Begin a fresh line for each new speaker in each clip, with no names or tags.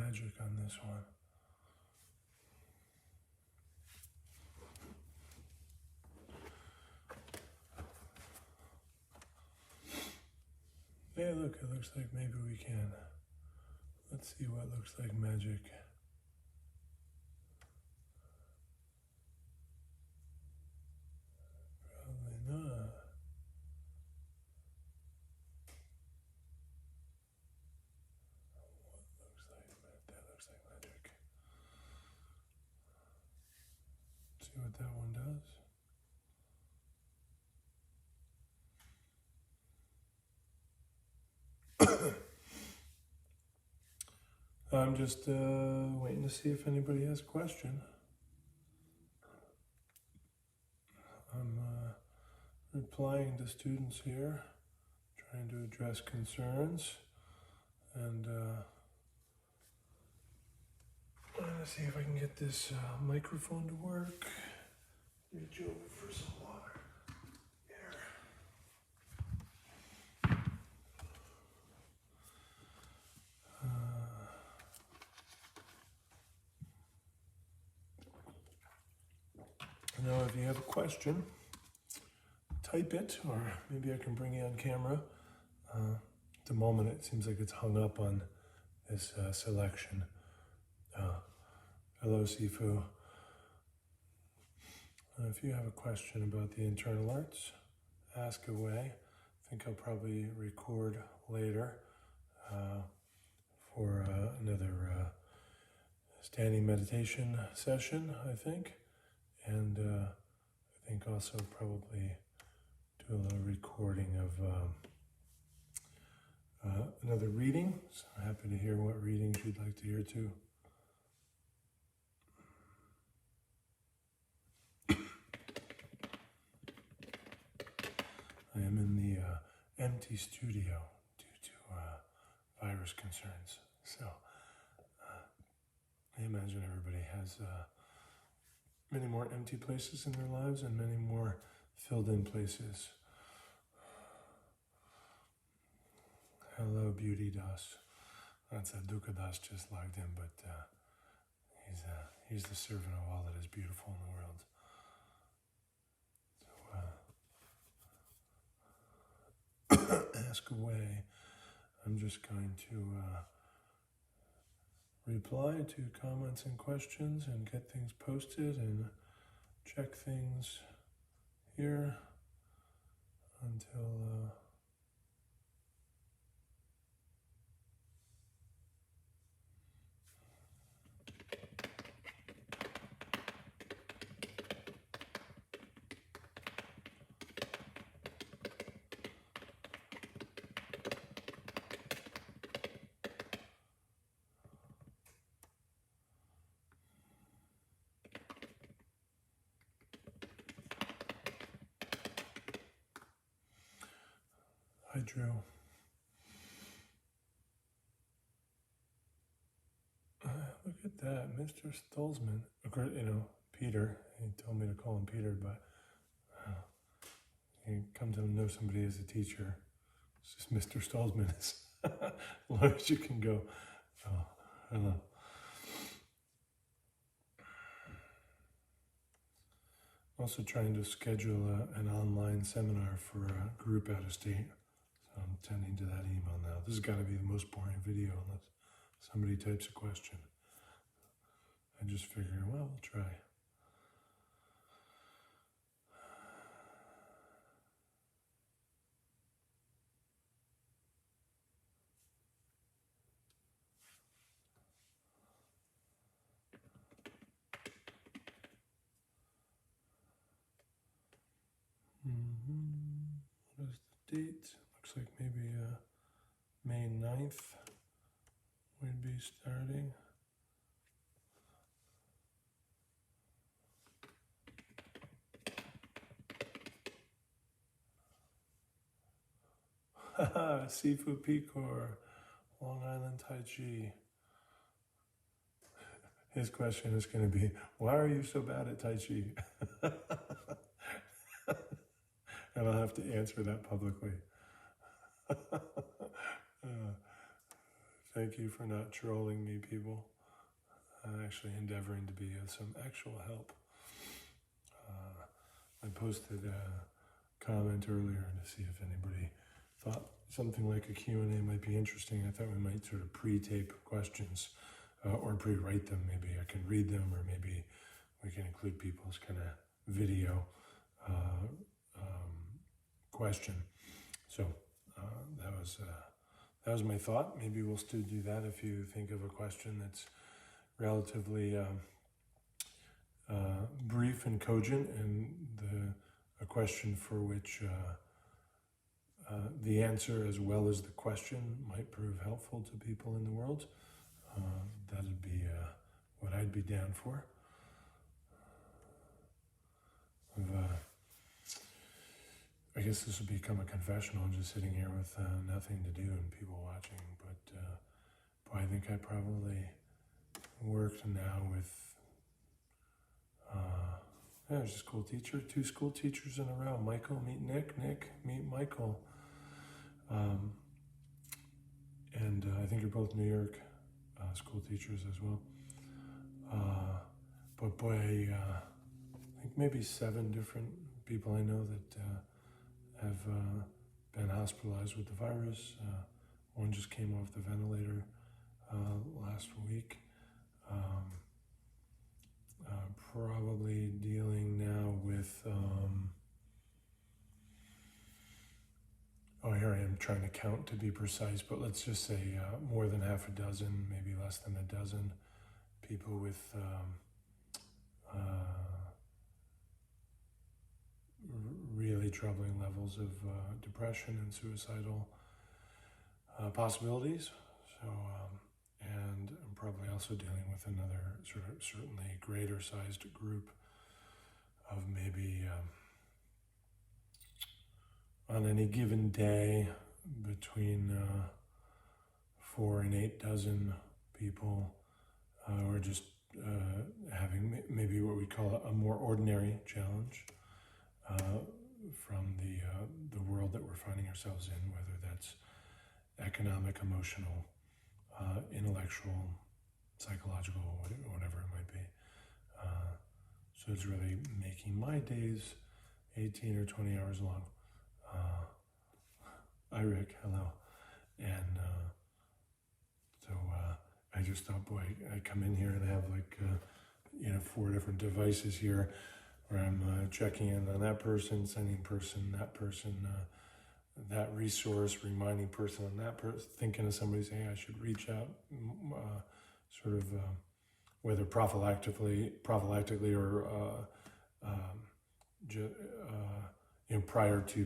magic on this one. Hey, look, it looks like maybe we can. Let's see what looks like magic. Probably not. That looks like magic. See what that one does. I'm just waiting to see if anybody has a question. I'm replying to students here, trying to address concerns, and I'm going to see if I can get this microphone to work. Reach over for some water. Here. Now, if you have a question, type it, or maybe I can bring you on camera. At the moment, it seems like it's hung up on this selection. Hello, Sifu. If you have a question about the internal arts, ask away. I think I'll probably record later for another standing meditation session, I think. And I think also probably do a little recording of another reading. So I'm happy to hear what readings you'd like to hear too. I am in the empty studio due to virus concerns. So I imagine everybody has many more empty places in their lives and many more filled in places. Hello, Beauty Das. That's a Dukkha Das just logged in, but he's the servant of all that is beautiful in the world. So ask away. I'm just going to reply to comments and questions and get things posted and check things here until I drew. Look at that, Mr. Stolzman. You know, Peter. He told me to call him Peter, but you come to know somebody as a teacher. It's just Mr. Stolzman as long as you can go. Oh, hello. Also trying to schedule an online seminar for a group out of state. So I'm tending to that email now. This has got to be the most boring video unless somebody types a question. I just figure, well, we'll try. What is the date? Looks like maybe May 9th we'd be starting. Haha, Sifu Picor, Long Island Tai Chi. His question is going to be, why are you so bad at Tai Chi? And I'll have to answer that publicly. Thank you for not trolling me, people. I'm actually endeavoring to be of some actual help. I posted a comment earlier to see if anybody thought something like a Q&A might be interesting. I thought we might sort of pre-tape questions or pre-write them. Maybe I can read them, or maybe we can include people's kind of video question. So that was my thought. Maybe we'll still do that if you think of a question that's relatively brief and cogent, and a question for which the answer as well as the question might prove helpful to people in the world. That'd be what I'd be down for. I guess this will become a confessional. I'm just sitting here with nothing to do and people watching, but boy, I think I probably worked now with there's a school teacher, 2 school teachers in a row. Michael, meet Nick. Nick, meet Michael. And I think you're both New York school teachers as well. But boy, I think maybe 7 different people I know that have been hospitalized with the virus. One just came off the ventilator last week. Probably dealing now with, here I am trying to count to be precise, but let's just say more than half a dozen, maybe less than a dozen people with really troubling levels of depression and suicidal possibilities. So, and I'm probably also dealing with another certainly greater sized group of maybe on any given day between 4 and 8 dozen people who are just having maybe what we call a more ordinary challenge from the world that we're finding ourselves in, whether that's economic, emotional, intellectual, psychological, whatever it might be. So it's really making my days 18 or 20 hours long. Hi Rick, hello. And so I just thought, boy, I come in here and have like 4 different devices here where I'm checking in on that person, sending person, that resource, reminding person on that person, thinking of somebody saying I should reach out, whether prophylactically or prior to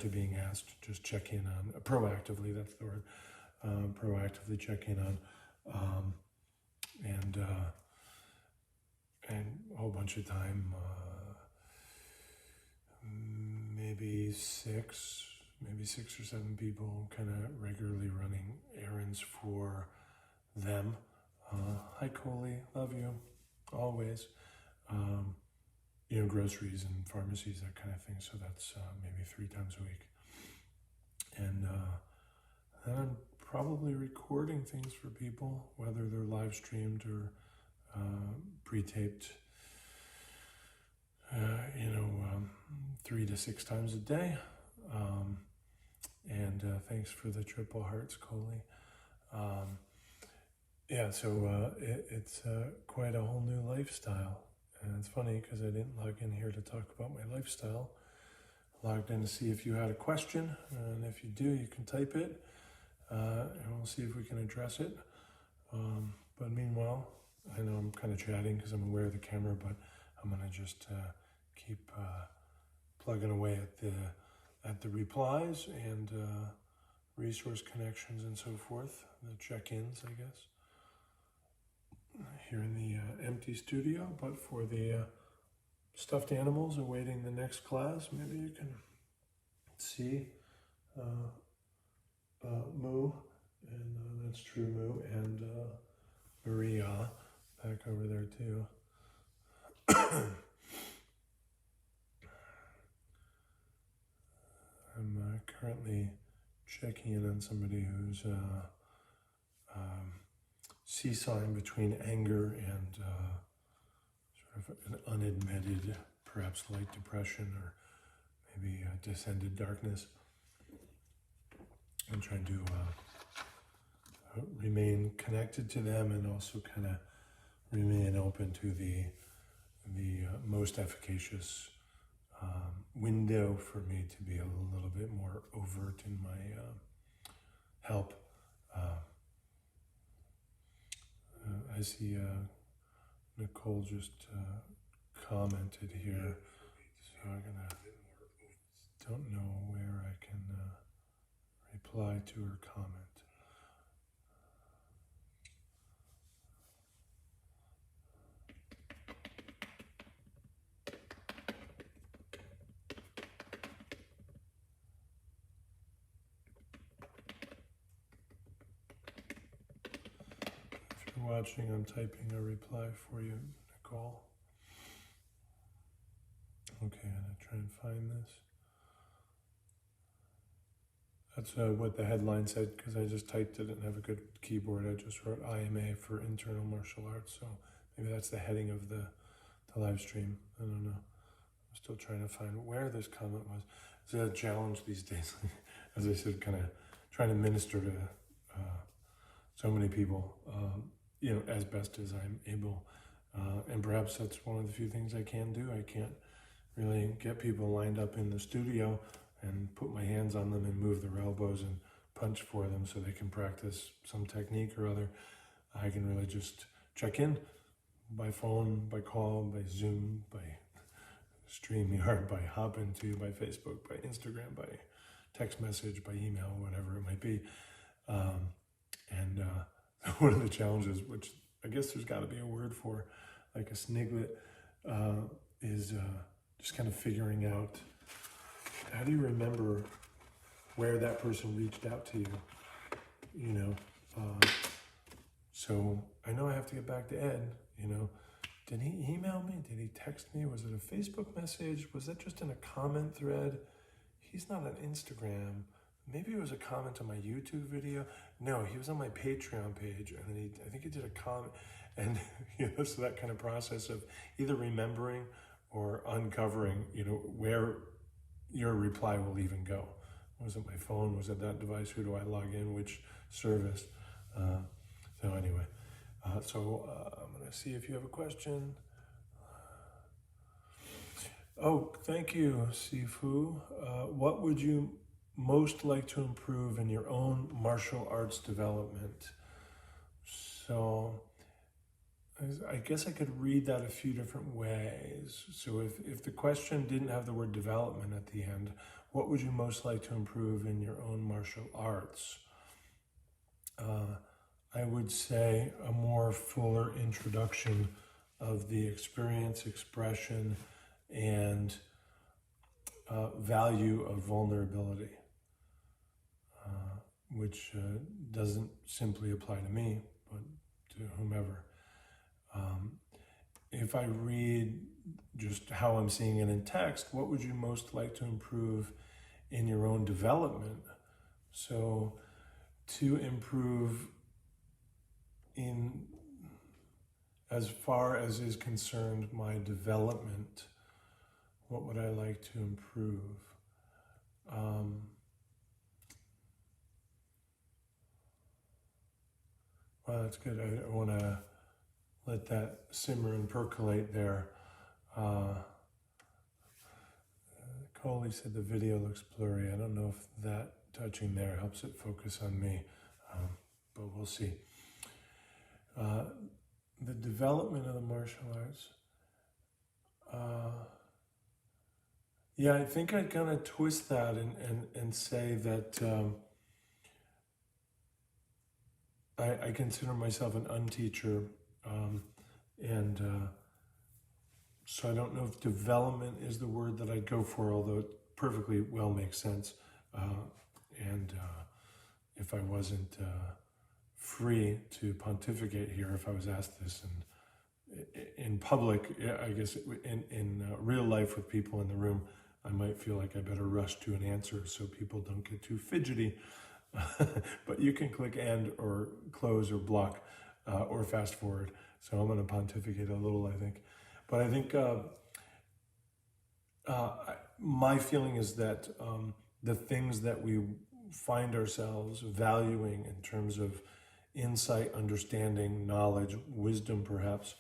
being asked, just check in on proactively. That's the word. Proactively check in on, and a whole bunch of time. Maybe 6 or 7 people kind of regularly running errands for them. Hi Coley, love you, always. Groceries and pharmacies, that kind of thing. So that's maybe 3 times a week. And then I'm probably recording things for people, whether they're live streamed or pre-taped, 3 to 6 times a day. And thanks for the triple hearts, Coley. So it's quite a whole new lifestyle. And it's funny because I didn't log in here to talk about my lifestyle. I logged in to see if you had a question, and if you do, you can type it, and we'll see if we can address it. But meanwhile, I know I'm kind of chatting because I'm aware of the camera, but I'm going to just keep plugging away at the replies and resource connections and so forth, the check-ins, I guess, here in the empty studio. But for the stuffed animals awaiting the next class, maybe you can see Moo, and that's true, Moo, and Maria back over there too. I'm currently checking in on somebody who's seesawing between anger and sort of an unadmitted, perhaps light depression or maybe descended darkness, and trying to remain connected to them and also kind of remain open to the most efficacious window for me to be a little bit more overt in my help. I see Nicole just commented here, so don't know where I can reply to her comment. If you're watching, I'm typing a reply for you, Nicole. Okay, I'm going to try and find this. That's what the headline said, because I just typed it and have a good keyboard. I just wrote IMA for internal martial arts, so maybe that's the heading of the live stream. I don't know. I'm still trying to find where this comment was. It's a challenge these days. As I said, kind of trying to minister to so many people, as best as I'm able. And perhaps that's one of the few things I can do. I can't really get people lined up in the studio and put my hands on them and move their elbows and punch for them so they can practice some technique or other. I can really just check in by phone, by call, by Zoom, by StreamYard, by hop into, by Facebook, by Instagram, by text message, by email, whatever it might be. And one of the challenges, which I guess there's got to be a word for, like a sniglet, is just kind of figuring out, how do you remember where that person reached out to you? So I know I have to get back to Ed. Did he email me? Did he text me? Was it a Facebook message? Was that just in a comment thread? He's not on Instagram. Maybe it was a comment on my YouTube video. No, he was on my Patreon page, and then I think he did a comment. And so that kind of process of either remembering or uncovering, where your reply will even go. Was it my phone? Was it that device? Who do I log in? Which service? So anyway, I'm going to see if you have a question. Oh, thank you, Sifu. What would you most like to improve in your own martial arts development? So I guess I could read that a few different ways. So if the question didn't have the word development at the end, what would you most like to improve in your own martial arts? I would say a more fuller introduction of the experience, expression, and value of vulnerability, which doesn't simply apply to me, but to whomever. If I read just how I'm seeing it in text, what would you most like to improve in your own development? So to improve in as far as is concerned my development, what would I like to improve? Well, that's good. I want to let that simmer and percolate there. Coley said the video looks blurry. I don't know if that touching there helps it focus on me, but we'll see. The development of the martial arts. Yeah, I think I'd kind of twist that and say that I consider myself an unteacher, and so I don't know if development is the word that I'd go for, although it perfectly well makes sense. And if I wasn't free to pontificate here, if I was asked this in public, I guess in real life with people in the room, I might feel like I better rush to an answer so people don't get too fidgety. But you can click end or close or block or fast forward. So I'm going to pontificate a little, I think. But I think my feeling is that the things that we find ourselves valuing in terms of insight, understanding, knowledge, wisdom perhaps,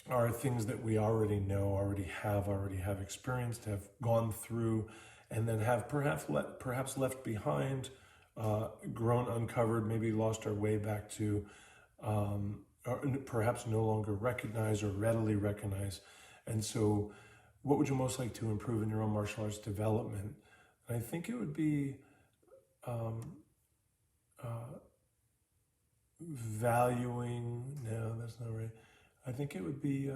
are things that we already know, already have experienced, have gone through, and then have perhaps left behind, grown, uncovered, maybe lost our way back to, or perhaps no longer recognize or readily recognize. And so what would you most like to improve in your own martial arts development? And I think it would be valuing, no, that's not right. I think it would be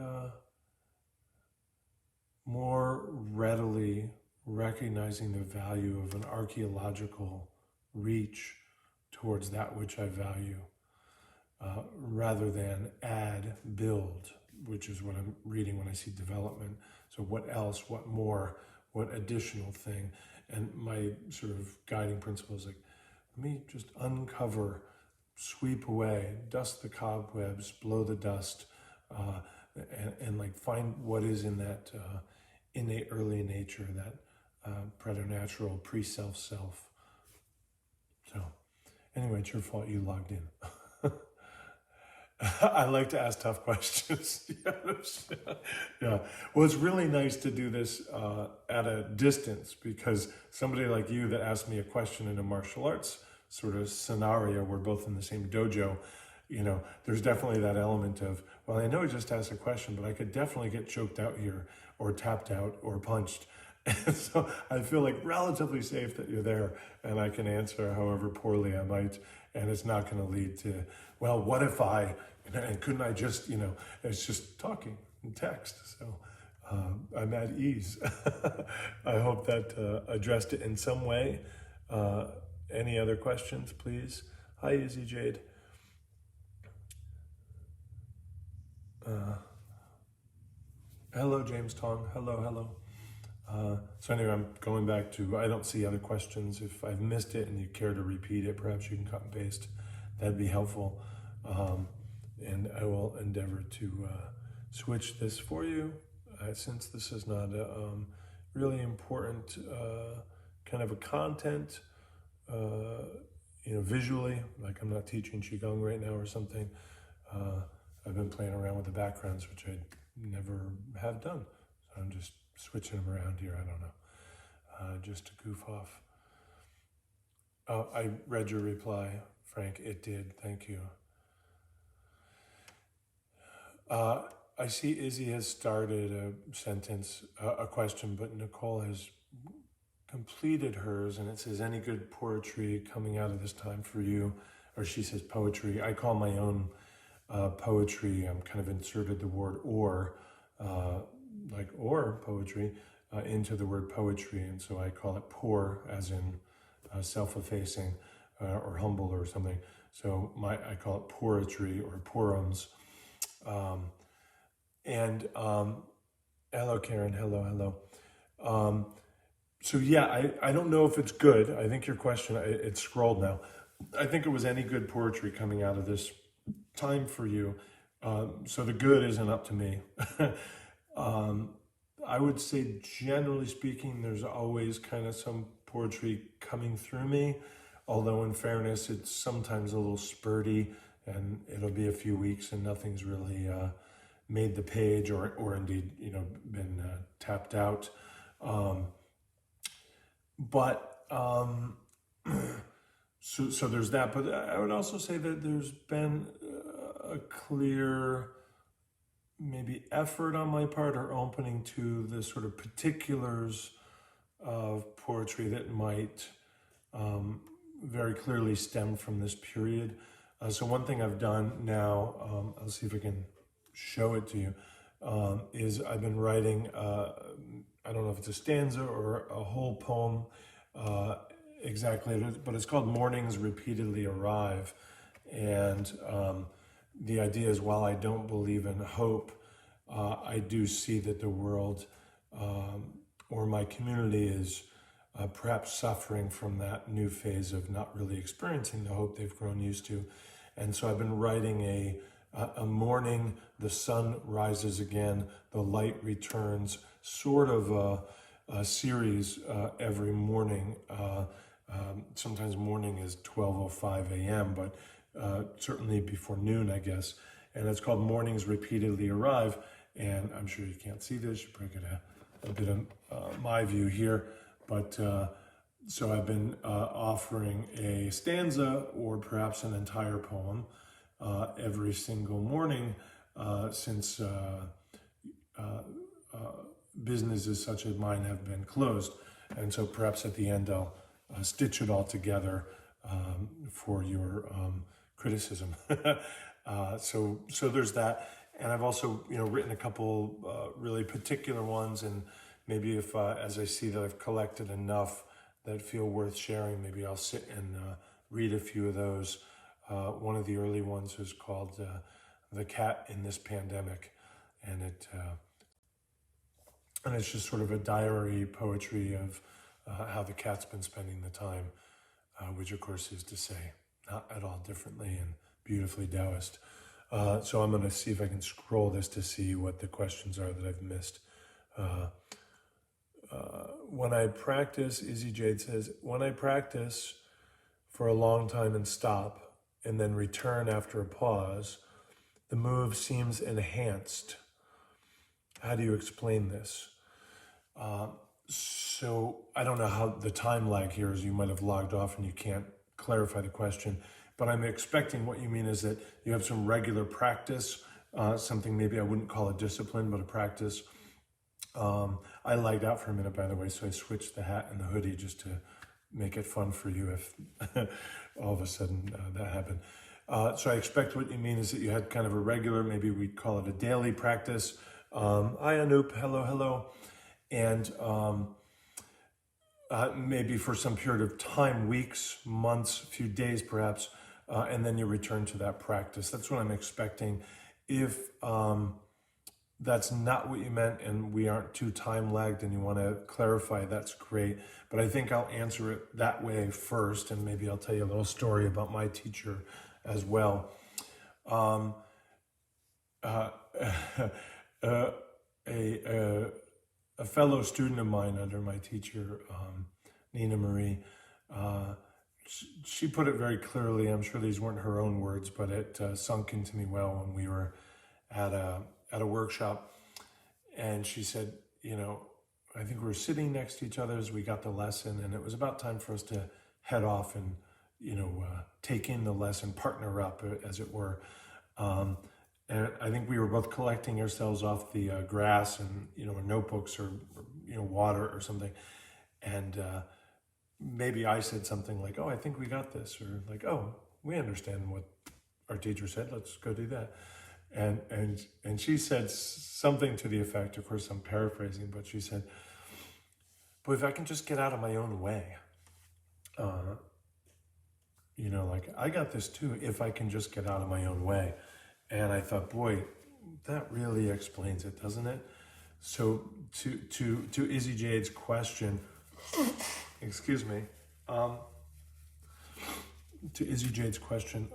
more readily recognizing the value of an archaeological reach towards that which I value, rather than add, build, which is what I'm reading when I see development. So what else, what more, what additional thing? And my sort of guiding principle is like, let me just uncover, sweep away, dust the cobwebs, blow the dust, and like find what is in that innate early nature, that preternatural pre-self self. So anyway, it's your fault you logged in. I like to ask tough questions. Yeah. Well, it's really nice to do this at a distance, because somebody like you that asked me a question in a martial arts sort of scenario, we're both in the same dojo, there's definitely that element of, well, I know I just asked a question, but I could definitely get choked out here or tapped out or punched. And so I feel like relatively safe that you're there and I can answer however poorly I might, and it's not going to lead to, well, what if and couldn't I just, it's just talking and text. So I'm at ease. I hope that addressed it in some way. Any other questions, please? Hi, Izzy Jade. Hello, James Tong. Hello. So anyway, I'm going back to, I don't see other questions. If I've missed it and you care to repeat it, perhaps you can cut and paste. That'd be helpful. And I will endeavor to switch this for you, since this is not a really important kind of a content, visually, like I'm not teaching Qigong right now or something. I've been playing around with the backgrounds, which I never have done. So I'm just switching them around here. I don't know, just to goof off. I read your reply, Frank. It did. Thank you. I see Izzy has started a sentence, a question, but Nicole has completed hers, and it says, any good poetry coming out of this time for you? Or she says poetry. I call my own poetry, I'm kind of inserted the word or poetry into the word poetry, and so I call it poor, as in self-effacing or humble or something. So I call it poetry or porums. Hello, Karen. Hello. So yeah, I don't know if it's good. I think your question, it's scrolled now. I think it was any good poetry coming out of this time for you. So the good isn't up to me. I would say, generally speaking, there's always kind of some poetry coming through me, although in fairness, it's sometimes a little spurty, and it'll be a few weeks and nothing's really made the page or indeed, been tapped out. So there's that, but I would also say that there's been a clear maybe effort on my part or opening to the sort of particulars of poetry that might very clearly stem from this period. So one thing I've done now, I'll see if I can show it to you, is I've been writing, I don't know if it's a stanza or a whole poem, exactly, but it's called Mornings Repeatedly Arrive. And the idea is, while I don't believe in hope, I do see that the world or my community is perhaps suffering from that new phase of not really experiencing the hope they've grown used to. And so I've been writing a morning, the sun rises again, the light returns, sort of a series every morning. Sometimes morning is 12:05 a.m., but certainly before noon, I guess. And it's called Mornings Repeatedly Arrive. And I'm sure you can't see this. You probably get a bit of my view here. But so I've been offering a stanza or perhaps an entire poem every single morning since businesses such as mine have been closed. And so perhaps at the end I'll stitch it all together for your criticism. So there's that. And I've also, written a couple really particular ones, and maybe if, as I see that I've collected enough that feel worth sharing, maybe I'll sit and read a few of those. One of the early ones is called "The Cat in This Pandemic," and it's just sort of a diary poetry of how the cat's been spending the time, which of course is to say not at all differently and beautifully Taoist. So I'm going to see if I can scroll this to see what the questions are that I've missed. When I practice, Izzy Jade says, when I practice for a long time and stop and then return after a pause, the move seems enhanced. How do you explain this? So I don't know how the time lag here is. You might have logged off and you can't clarify the question, but I'm expecting what you mean is that you have some regular practice, something maybe I wouldn't call a discipline, but a practice. I lagged out for a minute, by the way, so I switched the hat and the hoodie just to make it fun for you if all of a sudden that happened. So I expect what you mean is that you had kind of a regular, maybe we'd call it a daily practice. Hi, Anoop, hello. And maybe for some period of time, weeks, months, a few days perhaps, and then you return to that practice. That's what I'm expecting. If that's not what you meant and we aren't too time lagged and you want to clarify, that's great. But I think I'll answer it that way first, and maybe I'll tell you a little story about my teacher as well. A fellow student of mine under my teacher, Nina Marie, she put it very clearly. I'm sure these weren't her own words, but it sunk into me well when we were at a workshop. And she said, I think we were sitting next to each other as we got the lesson, and it was about time for us to head off and, take in the lesson, partner up, as it were. And I think we were both collecting ourselves off the grass and, our notebooks or water or something. And maybe I said something like, oh, I think we got this. Or like, oh, we understand what our teacher said. Let's go do that. And she said something to the effect, of course, I'm paraphrasing, but she said, but if I can just get out of my own way, like I got this too, if I can just get out of my own way. And I thought, boy, that really explains it, doesn't it? So to Izzy Jade's question, excuse me, to Izzy Jade's question,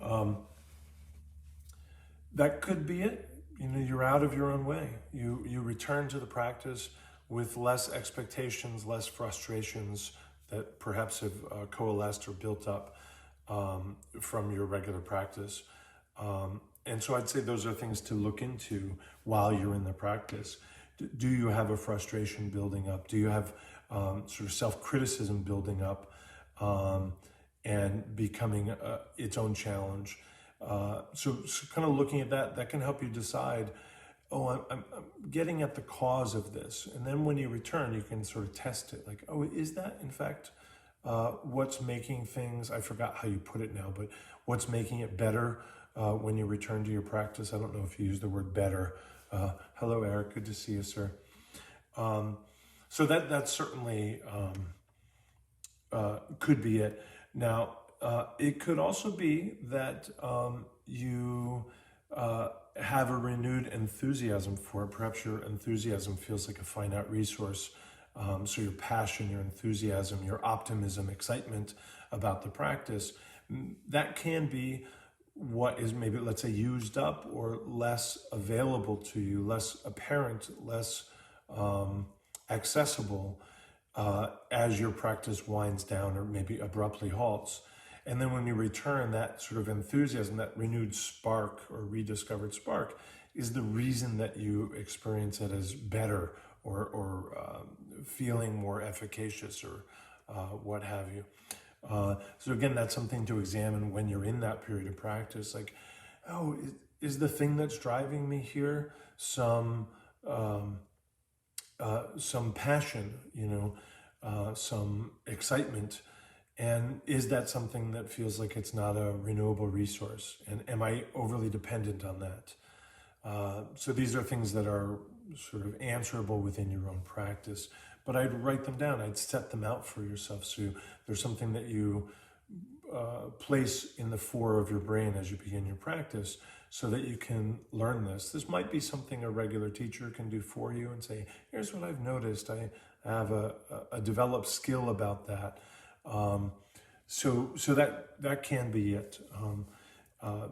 that could be it. You're out of your own way. You return to the practice with less expectations, less frustrations that perhaps have coalesced or built up from your regular practice. And so I'd say those are things to look into while you're in the practice. Do you have a frustration building up? Do you have sort of self-criticism building up and becoming its own challenge? So kind of looking at that can help you decide, oh, I'm getting at the cause of this. And then when you return, you can sort of test it. Like, oh, is that in fact what's making things, I forgot how you put it now, but what's making it better when you return to your practice? I don't know if you use the word better. Hello, Eric. Good to see you, sir. So that's certainly could be it. Now, it could also be that you have a renewed enthusiasm for it. Perhaps your enthusiasm feels like a finite resource So your passion, your enthusiasm, your optimism, excitement about the practice, that can be what is maybe, let's say, used up or less available to you, less apparent, less accessible as your practice winds down or maybe abruptly halts. And then when you return, that sort of enthusiasm, that renewed spark or rediscovered spark is the reason that you experience it as better or feeling more efficacious or what have you. So again, that's something to examine when you're in that period of practice. Like, oh, is the thing that's driving me here some passion, some excitement? And is that something that feels like it's not a renewable resource? And am I overly dependent on that? So these are things that are sort of answerable within your own practice. But I'd write them down. I'd set them out for yourself. So there's something that you place in the fore of your brain as you begin your practice so that you can learn this. This might be something a regular teacher can do for you and say, here's what I've noticed. I have a developed skill about that. So that can be it.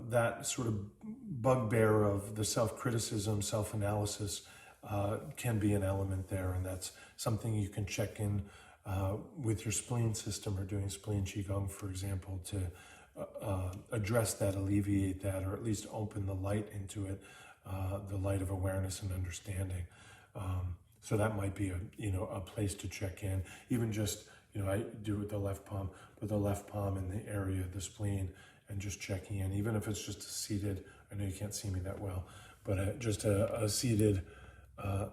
That sort of bugbear of the self-criticism, self-analysis can be an element there, and that's something you can check in with your spleen system or doing spleen qigong, for example, to address that, alleviate that, or at least open the light into it, the light of awareness and understanding. So that might be a place to check in. Even just, I do it with the left palm, put the left palm in the area of the spleen and just checking in, even if it's just a seated, I know you can't see me that well, but just a seated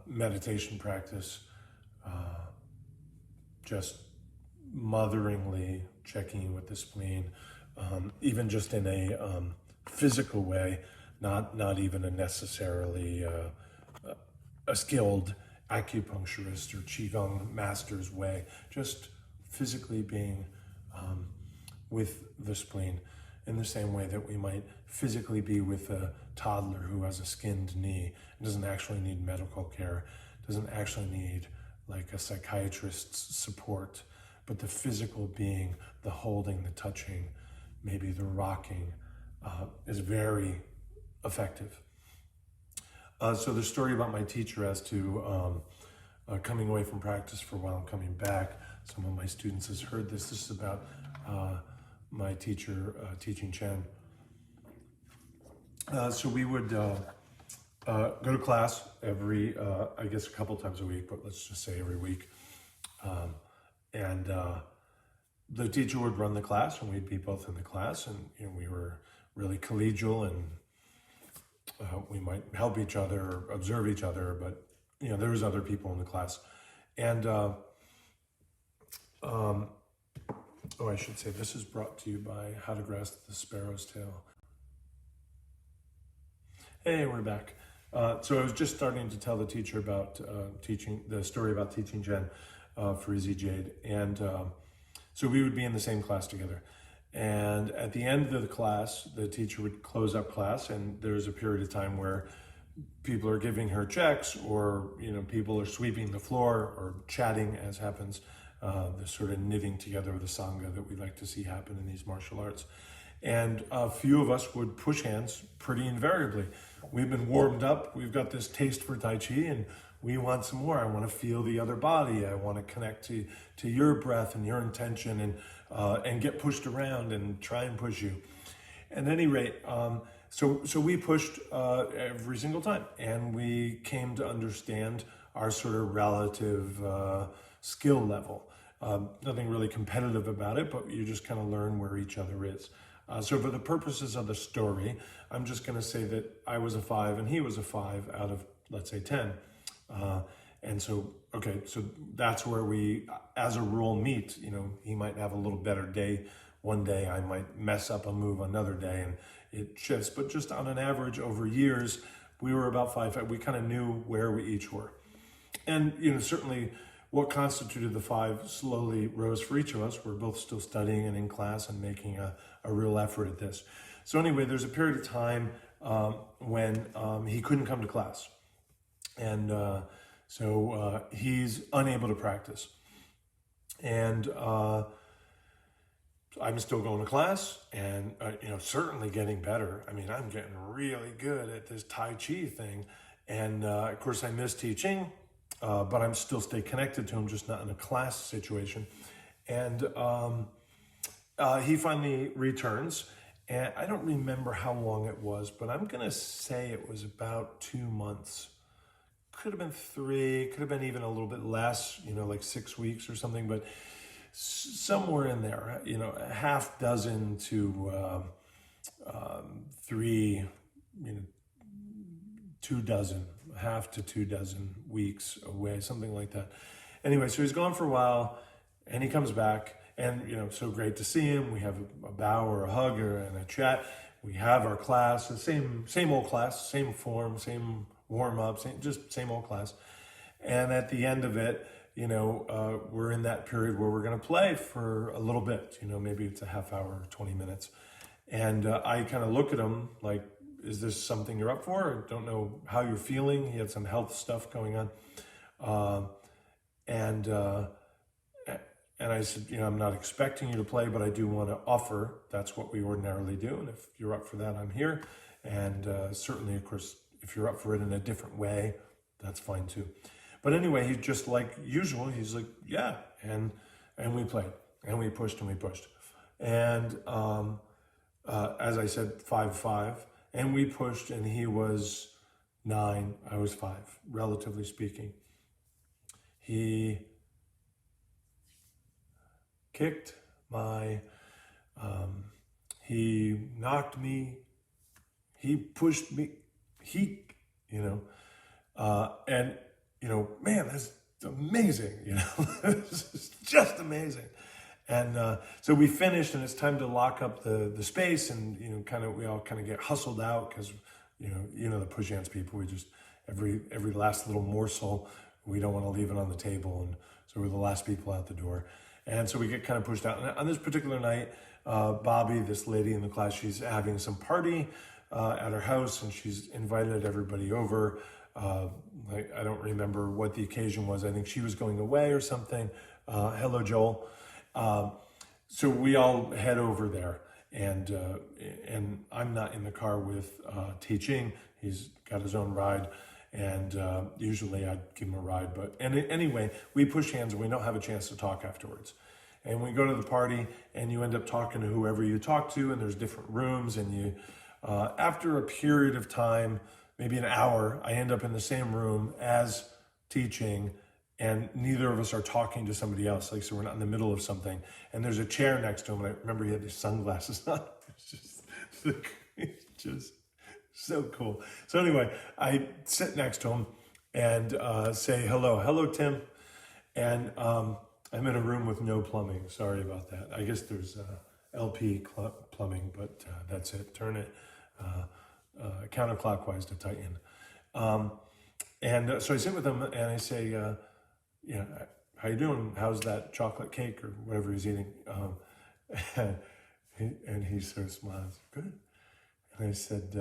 meditation practice, just motheringly checking in with the spleen, even just in a physical way, not even a necessarily a skilled acupuncturist or qigong master's way, just physically being with the spleen in the same way that we might physically be with a toddler who has a skinned knee and doesn't actually need medical care, doesn't actually need like a psychiatrist's support, but the physical being, the holding, the touching, maybe the rocking is very effective. So the story about my teacher as to coming away from practice for a while and coming back, some of my students has heard this. This is about my teacher, teaching Chen. So we would go to class every, I guess a couple times a week, but let's just say every week. And the teacher would run the class and we'd be both in the class, and we were really collegial, and we might help each other or observe each other, but there was other people in the class. And I should say, this is brought to you by How to Grasp the Sparrow's Tail. Hey, we're back. So I was just starting to tell the teacher about the story about teaching Jen for Easy Jade. And so we would be in the same class together. And at the end of the class, the teacher would close up class, and there's a period of time where people are giving her checks, or people are sweeping the floor or chatting, as happens, the sort of knitting together of the Sangha that we like to see happen in these martial arts. And a few of us would push hands pretty invariably. We've been warmed up, we've got this taste for Tai Chi, and we want some more. I want to feel the other body. I want to connect to your breath and your intention, and get pushed around and try and push you. At any rate, so we pushed every single time, and we came to understand our sort of relative skill level. Nothing really competitive about it, but you just kind of learn where each other is. So for the purposes of the story, I'm just going to say that I was a 5 and he was a 5 out of, let's say, 10. And so, okay, so that's where we, as a rule, meet. He might have a little better day one day, I might mess up a move another day, and it shifts. But just on an average over years, we were about 5. We kind of knew where we each were. And, certainly what constituted the 5 slowly rose for each of us. We're both still studying and in class and making a real effort at this. So anyway, there's a period of time when he couldn't come to class. And So he's unable to practice. And I'm still going to class and, certainly getting better. I mean, I'm getting really good at this Tai Chi thing. And of course, I miss teaching, but I'm still stay connected to him, just not in a class situation. And he finally returns. And I don't remember how long it was, but I'm going to say it was about 2 months. Could have been 3, could have been even a little bit less, like 6 weeks or something, but somewhere in there, a half dozen to 3, 2 dozen, half to 2 dozen weeks away, something like that. Anyway, so he's gone for a while and he comes back and, so great to see him. We have a bow or a hug and a chat. We have our class, the same old class, same form, same warm up, same old class. And at the end of it, we're in that period where we're going to play for a little bit, maybe it's a half hour, 20 minutes. And I kind of look at him like, is this something you're up for? I don't know how you're feeling. He had some health stuff going on. And I said, I'm not expecting you to play, but I do want to offer. That's what we ordinarily do. And if you're up for that, I'm here. And certainly, of course, if you're up for it in a different way, that's fine too. But anyway, he's just like usual. He's like, yeah. And we played and we pushed and we pushed. And as I said, 5-5. And we pushed and he was 9. I was 5, relatively speaking. He kicked my, he knocked me, he pushed me, and, man, that's amazing, this is just amazing. And so we finished and it's time to lock up the space and, we all kind of get hustled out because, the push hands people, we just, every last little morsel, we don't want to leave it on the table. And so we're the last people out the door. And so we get kind of pushed out. And on this particular night, Bobby, this lady in the class, she's having some party at her house and she's invited everybody over. I don't remember what the occasion was. I think she was going away or something. Hello, Joel. So we all head over there and I'm not in the car with teaching. He's got his own ride. And usually I'd give him a ride. Anyway, we push hands and we don't have a chance to talk afterwards. And we go to the party and you end up talking to whoever you talk to and there's different rooms and you, after a period of time, maybe an hour, I end up in the same room as teaching and neither of us are talking to somebody else. So we're not in the middle of something. And there's a chair next to him and I remember he had these sunglasses on. It's just so cool. So anyway, I sit next to him and say, hello, Tim. And I'm in a room with no plumbing. Sorry about that. I guess there's LP plumbing, but that's it. Turn it counterclockwise to tighten. So I sit with him and I say, how you doing? How's that chocolate cake or whatever he's eating? And he sort of smiles, good. And I said,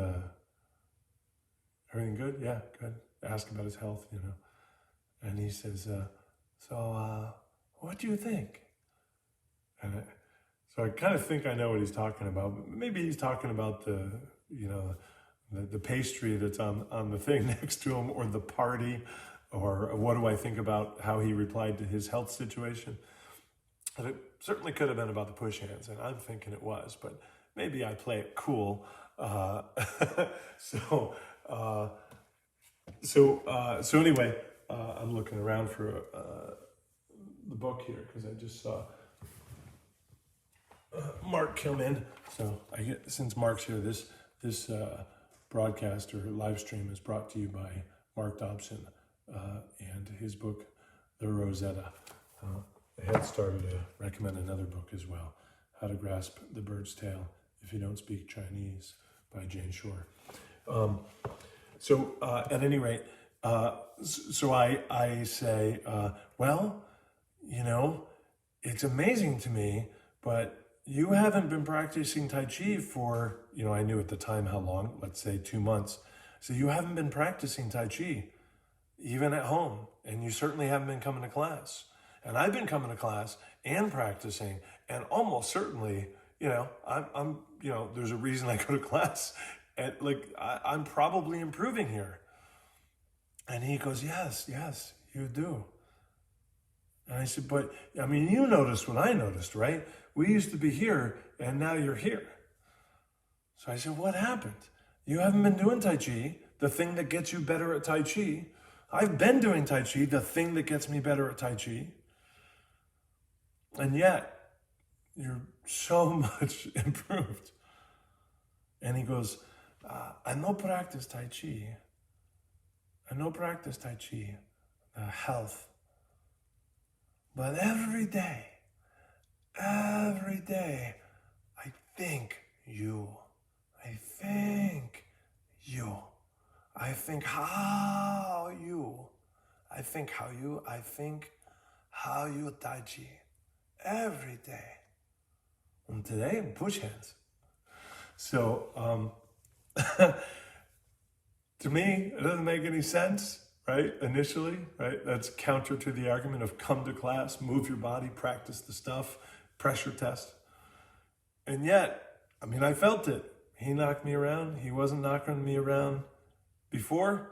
everything good? Yeah, good. Ask about his health, And he says, what do you think? And so I kind of think I know what he's talking about. But maybe he's talking about the pastry that's on the thing next to him or the party, or what do I think about how he replied to his health situation? And it certainly could have been about the push hands, and I'm thinking it was, but maybe I play it cool. So anyway, I'm looking around for the book here because I just saw Mark come in. So since Mark's here, this broadcast or live stream is brought to you by Mark Dobson and his book, The Rosetta. I had started to recommend another book as well, How to Grasp the Bird's Tail If You Don't Speak Chinese by Jane Shore. At any rate, so I say, it's amazing to me, but you haven't been practicing Tai Chi for, I knew at the time how long, let's say 2 months. So you haven't been practicing Tai Chi, even at home. and you certainly haven't been coming to class. And I've been coming to class and practicing, and almost certainly, I'm there's a reason I go to class, and I'm probably improving here. And he goes, yes, you do. And I said, but I mean, you noticed what I noticed, right? We used to be here, and now you're here. So I said, what happened? You haven't been doing Tai Chi, the thing that gets you better at Tai Chi. I've been doing Tai Chi, the thing that gets me better at Tai Chi. And yet, you're so much improved. And he goes, I no practice Tai Chi. Health. But every day, I think you. I think how you Tai Chi every day. And today, push hands. So, to me, it doesn't make any sense, right? Initially, right? That's counter to the argument of come to class, move your body, practice the stuff, pressure test. And yet, I mean, I felt it. He knocked me around. He wasn't knocking me around before.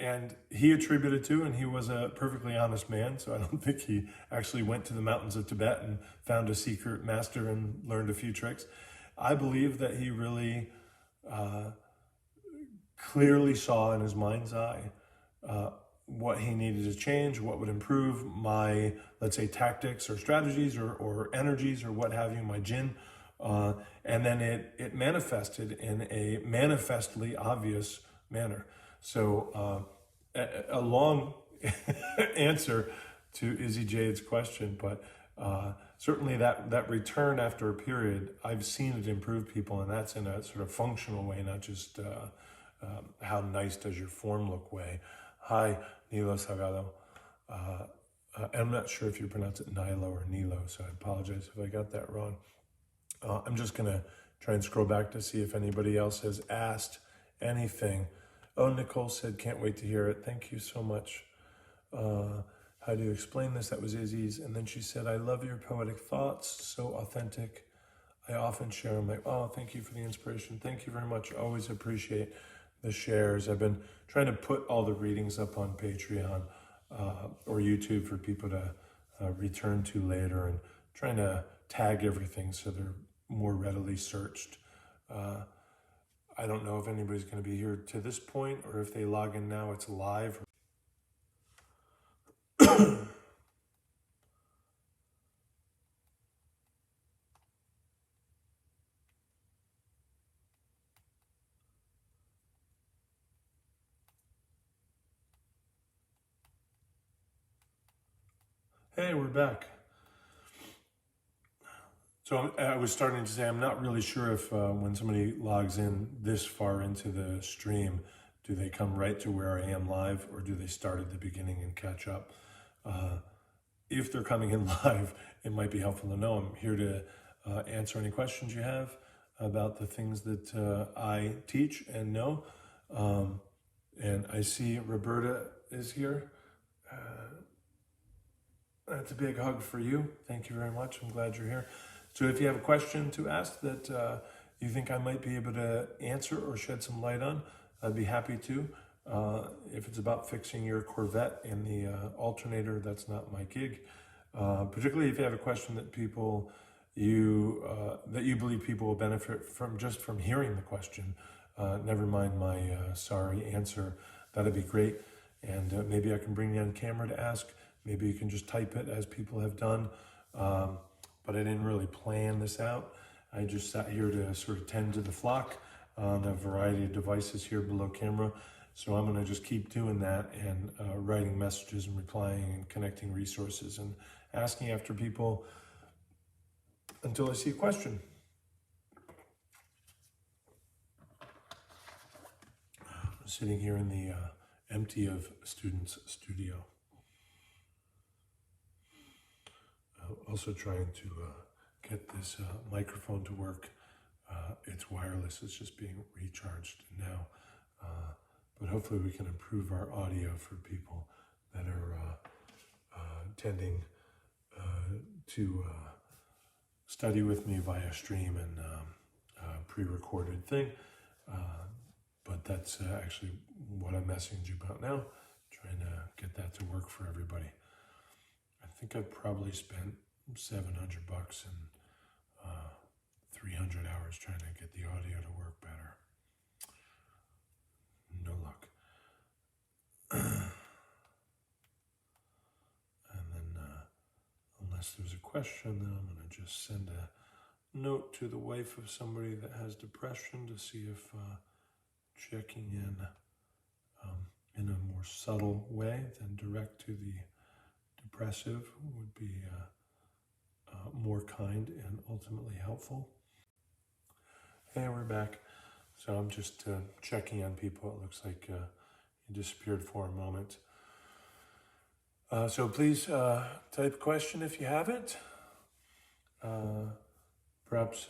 And he attributed to, and he was a perfectly honest man, so I don't think he actually went to the mountains of Tibet and found a secret master and learned a few tricks. I believe that he really clearly saw in his mind's eye what he needed to change, what would improve my, let's say, tactics or strategies or energies or what have you, my jin. And then it manifested in a manifestly obvious manner. So a long answer to Izzy Jade's question, but certainly that return after a period, I've seen it improve people, and that's in a sort of functional way, not just how nice does your form look way. Hi, Nilo Salgado. I'm not sure if you pronounce it Nilo or Nilo, so I apologize if I got that wrong. I'm just going to try and scroll back to see if anybody else has asked anything. Oh, Nicole said, can't wait to hear it. Thank you so much. How do you explain this? That was Izzy's. And then she said, I love your poetic thoughts, so authentic. I often share them. Oh, thank you for the inspiration. Thank you very much. Always appreciate the shares. I've been trying to put all the readings up on Patreon or YouTube for people to return to later, and trying to tag everything so they're more readily searched. I don't know if anybody's going to be here to this point, or if they log in now, it's live. Hey, we're back. So I was starting to say, I'm not really sure if when somebody logs in this far into the stream, do they come right to where I am live, or do they start at the beginning and catch up? If they're coming in live, it might be helpful to know. I'm here to answer any questions you have about the things that I teach and know. And I see Roberta is here. That's a big hug for you. Thank you very much. I'm glad you're here. So if you have a question to ask that you think I might be able to answer or shed some light on, I'd be happy to. If it's about fixing your Corvette and the alternator, that's not my gig. Particularly if you have a question that that you believe people will benefit from just from hearing the question. Never mind my sorry answer. That'd be great. And maybe I can bring you on camera to ask. Maybe you can just type it, as people have done. But I didn't really plan this out. I just sat here to sort of tend to the flock on a variety of devices here below camera. So I'm going to just keep doing that, and writing messages and replying and connecting resources and asking after people until I see a question. I'm sitting here in the empty of students studio. Also trying to get this microphone to work. It's wireless, it's just being recharged now. But hopefully we can improve our audio for people that are tending to study with me via stream and pre-recorded thing. But that's actually what I'm messaging you about now, trying to get that to work for everybody. I think I've probably spent $700 and 300 hours trying to get the audio to work better. No luck. And then, unless there's a question, then I'm going to just send a note to the wife of somebody that has depression to see if checking in a more subtle way than direct to the depressive would be more kind and ultimately helpful. Hey, we're back. So I'm just checking on people. It looks like you disappeared for a moment. So please type a question if you have it. Perhaps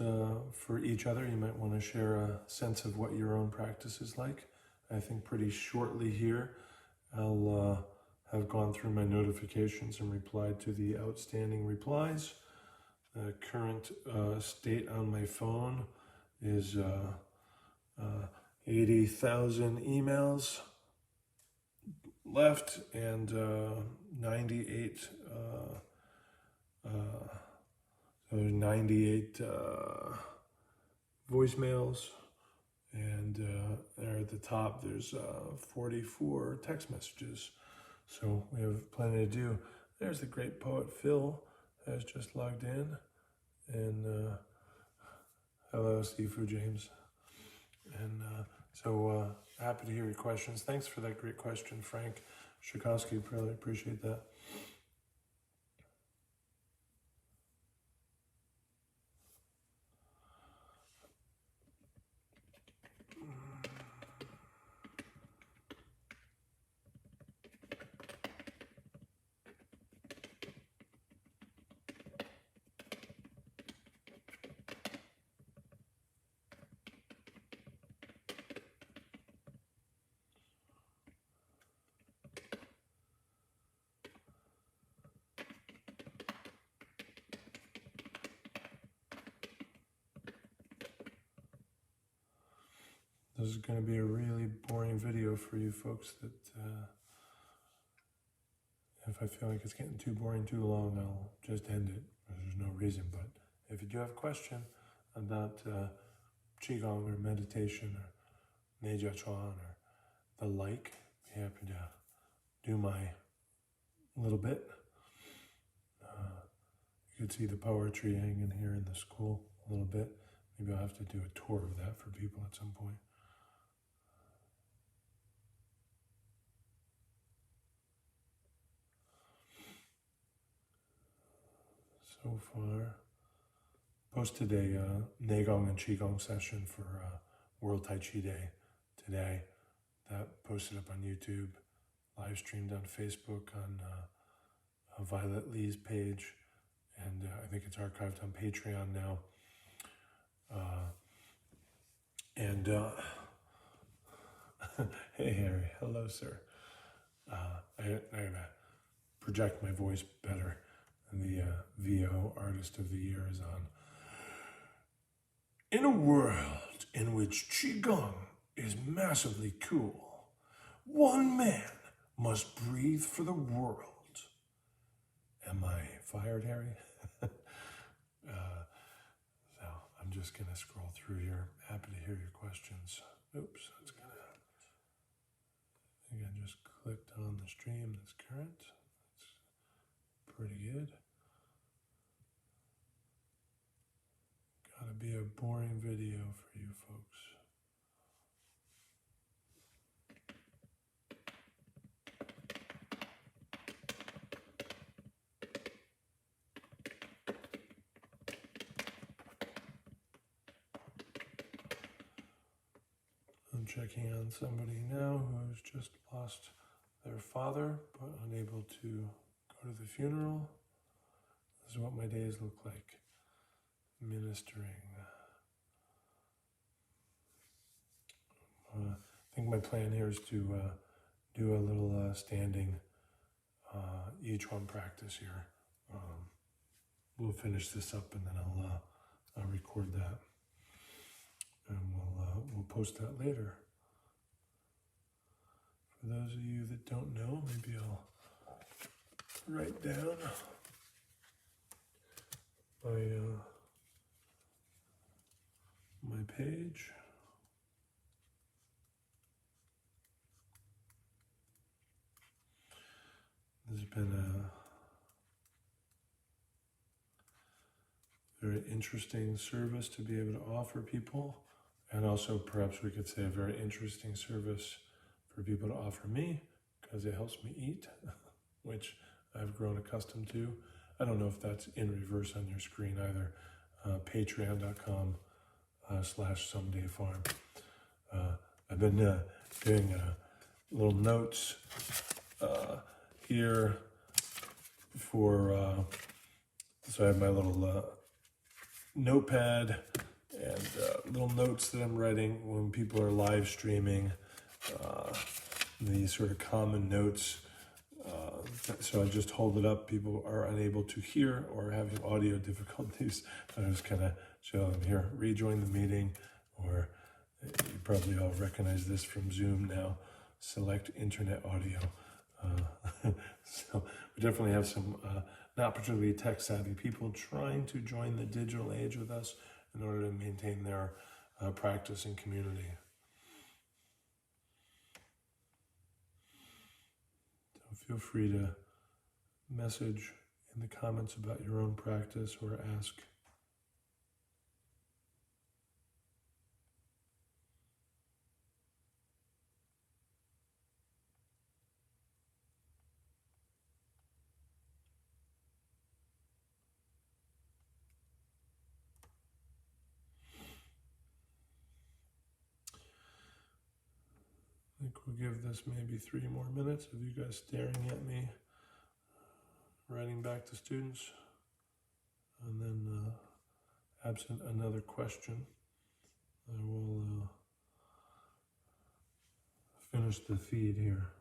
for each other, you might want to share a sense of what your own practice is like. I think pretty shortly here, I'll have gone through my notifications and replied to the outstanding replies. The current state on my phone is 80,000 emails left and 98 voicemails, and there at the top there's 44 text messages. So we have plenty to do. There's the great poet Phil has just logged in, and hello Sifu James. And so happy to hear your questions. Thanks for that great question, Frank Shikowski. Really appreciate that. This is going to be a really boring video for you folks that if I feel like it's getting too boring too long, I'll just end it. There's no reason, but if you do have a question about Qigong or meditation or Neijia Chuan or the like, be happy to do my little bit. You could see the poetry hanging here in the school a little bit. Maybe I'll have to do a tour of that for people at some point. So far, posted a Neigong and Qigong session for World Tai Chi Day today. That posted up on YouTube, live streamed on Facebook on Violet Lee's page, and I think it's archived on Patreon now. Hey Harry, hello sir. I'm gonna project my voice better. And the VO Artist of the Year is on. In a world in which Qigong is massively cool, one man must breathe for the world. Am I fired, Harry? So I'm just going to scroll through here. Happy to hear your questions. Oops, that's going to... I think I just clicked on the stream that's current. That's pretty good. Gotta be a boring video for you folks. I'm checking on somebody now who has just lost their father but unable to go to the funeral. This is what my days look like. Ministering. I think my plan here is to do a little standing each one practice here. We'll finish this up and then I'll record that, and we'll post that later. For those of you that don't know, maybe I'll write down my page. This has been a very interesting service to be able to offer people, and also perhaps we could say a very interesting service for people to offer me, because it helps me eat, which I've grown accustomed to. I don't know if that's in reverse on your screen either. Patreon.com/somedayfarm. I've been doing little notes here for, so I have my little notepad and little notes that I'm writing when people are live streaming, these sort of common notes. So I just hold it up. People are unable to hear or having audio difficulties. I just kind of show them here, rejoin the meeting, or you probably all recognize this from Zoom now, select internet audio. So we definitely have some not particularly tech savvy people trying to join the digital age with us in order to maintain their practice and community. So feel free to message in the comments about your own practice or ask. I think we'll give this maybe 3 more minutes of you guys staring at me, writing back to students, and then absent another question, I will finish the feed here.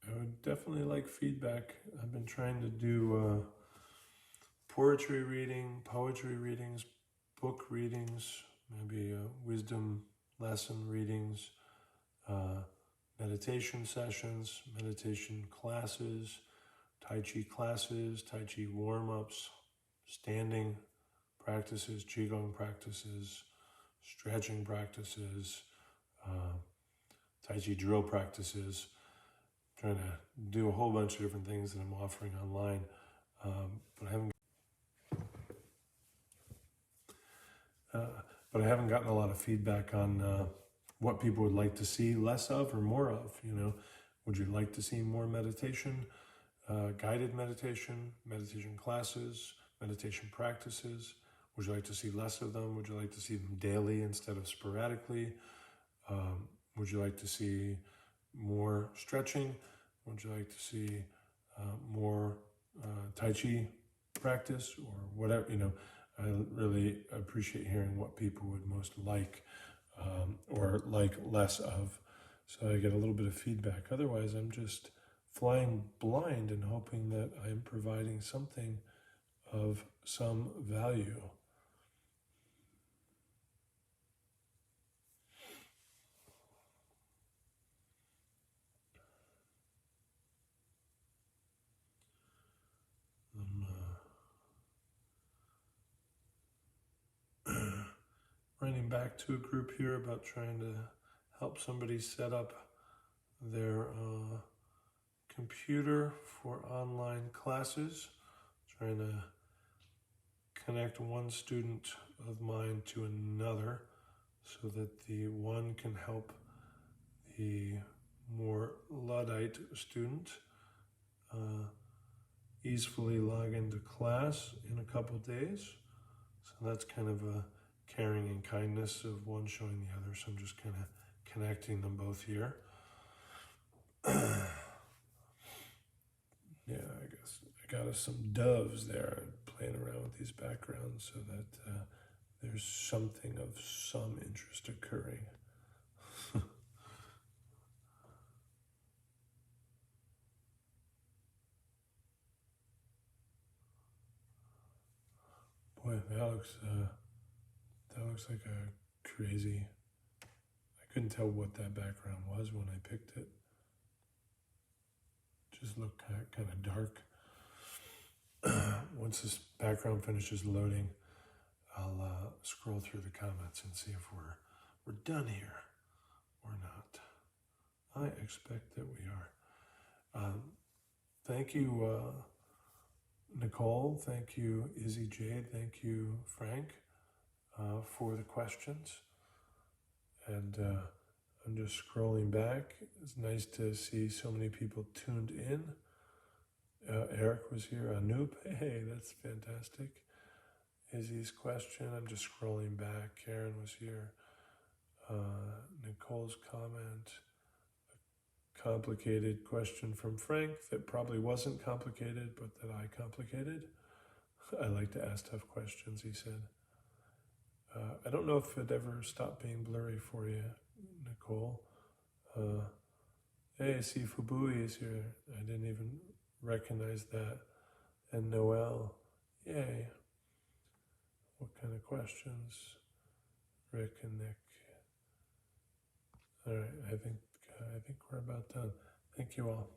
I would definitely like feedback. I've been trying to do poetry reading, poetry readings, book readings, maybe wisdom lesson readings, meditation sessions, meditation classes, Tai Chi classes, Tai Chi warm-ups, standing practices, Qigong practices, stretching practices, Tai Chi drill practices. Trying to do a whole bunch of different things that I'm offering online, but I haven't gotten a lot of feedback on what people would like to see less of or more of. You know, would you like to see more meditation, guided meditation, meditation classes, meditation practices? Would you like to see less of them? Would you like to see them daily instead of sporadically? Would you like to see more stretching? Would you like to see more Tai Chi practice or whatever? You know, I really appreciate hearing what people would most like or like less of, so I get a little bit of feedback. Otherwise, I'm just flying blind and hoping that I'm providing something of some value. Writing back to a group here about trying to help somebody set up their computer for online classes, trying to connect one student of mine to another so that the one can help the more Luddite student easily log into class in a couple days. So that's kind of a caring and kindness of one showing the other. So I'm just kind of connecting them both here. Yeah, I guess I got us some doves there playing around with these backgrounds so that there's something of some interest occurring. Boy, that looks like a crazy. I couldn't tell what that background was when I picked it. Just looked kind of dark. Once this background finishes loading, I'll scroll through the comments and see if we're done here or not. I expect that we are. Thank you, Nicole. Thank you, Izzy Jade. Thank you, Frank, for the questions. And I'm just scrolling back. It's nice to see so many people tuned in. Eric was here. Anoop, hey, that's fantastic. Izzy's question, I'm just scrolling back. Karen was here. Nicole's comment. A complicated question from Frank that probably wasn't complicated, but that I complicated. I like to ask tough questions, he said. I don't know if it ever stopped being blurry for you, Nicole. Hey, see Fubui is here. I didn't even recognize that. And Noel, yay. What kind of questions? Rick and Nick. All right, I think we're about done. Thank you all.